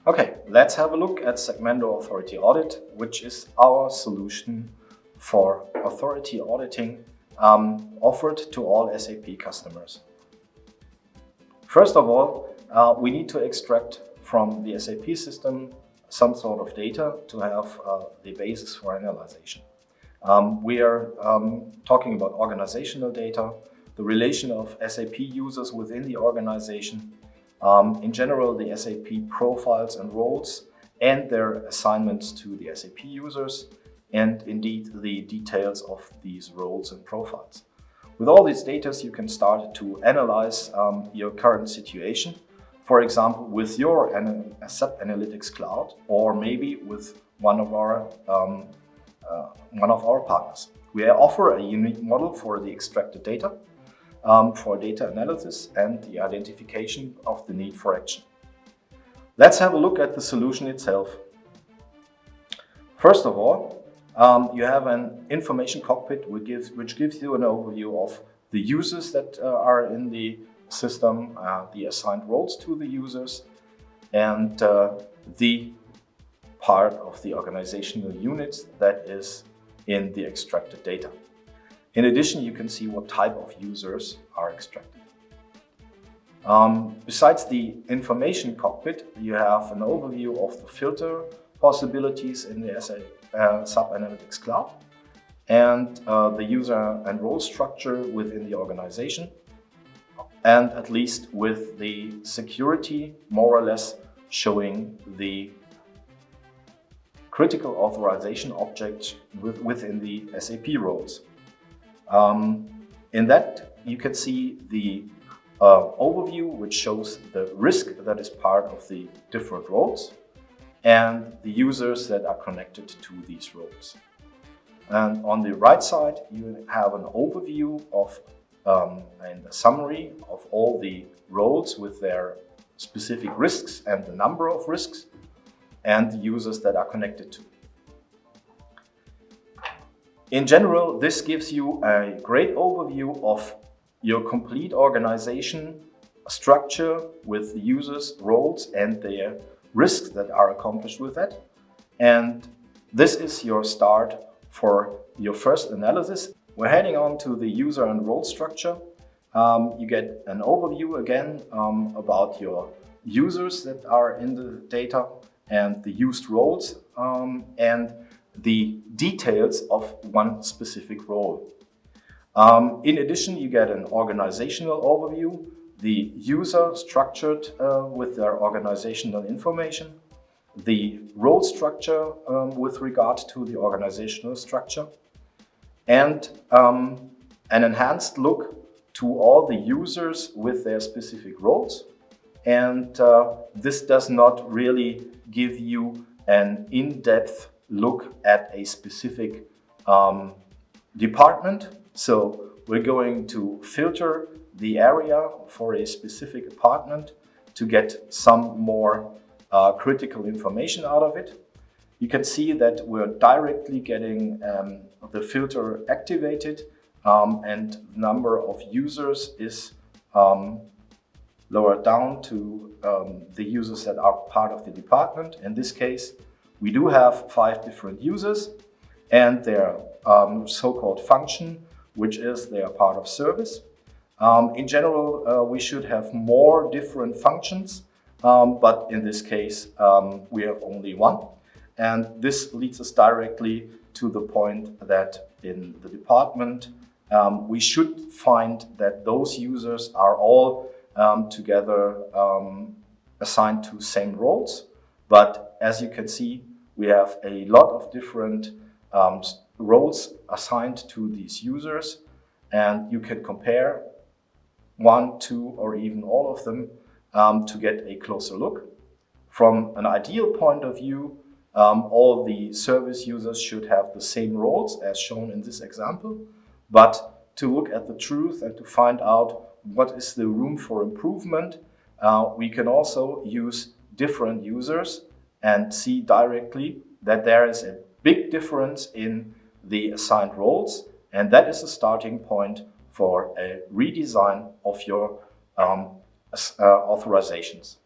Okay, let's have a look at SECMENDO Authority Audit, which is our solution for authority auditing offered to all SAP customers. First of all, we need to extract from the SAP system some sort of data to have the basis for analyzation. We are talking about organizational data, the relation of SAP users within the organization, in general the SAP profiles and roles and their assignments to the SAP users, and indeed the details of these roles and profiles. With all these data, you can start to analyze your current situation, for example with your SAP Analytics Cloud, or maybe with one of our partners. We offer a unique model for the extracted data, for data analysis and the identification of the need for action. Let's have a look at the solution itself. First of all, you have an information cockpit which gives you an overview of the users that are in the system, the assigned roles to the users, and the part of the organizational units that is in the extracted data. In addition, you can see what type of users are extracted. Besides the information cockpit, you have an overview of the filter possibilities in the SAP Analytics Cloud and the user and role structure within the organization, and at least with the security more or less showing the critical authorization object within the SAP roles. In that you can see the overview which shows the risk that is part of the different roles and the users that are connected to these roles. And on the right side you have an overview of and a summary of all the roles with their specific risks and the number of risks and the users that are connected to. In general, this gives you a great overview of your complete organization structure with the users, roles and their risks that are accomplished with that. And this is your start for your first analysis. We're heading on to the user and role structure. You get an overview again about your users that are in the data and the used roles and the details of one specific role. In addition, you get an organizational overview, the user structured with their organizational information, the role structure with regard to the organizational structure, and an enhanced look to all the users with their specific roles. And this does not really give you an in-depth look at a specific department. So we're going to filter the area for a specific department to get some more critical information out of it. You can see that we're directly getting the filter activated and the number of users is lowered down to the users that are part of the department. In this case, we do have 5 different users and their so-called function, which is they are part of service. In general, we should have more different functions, but in this case, we have only one. And this leads us directly to the point that in the department, we should find that those users are all together assigned to same roles. But as you can see, we have a lot of different roles assigned to these users, and you can compare 1, 2, or even all of them to get a closer look. From an ideal point of view, all the service users should have the same roles as shown in this example, but to look at the truth and to find out what is the room for improvement, we can also use different users and see directly that there is a big difference in the assigned roles, and that is a starting point for a redesign of your authorizations.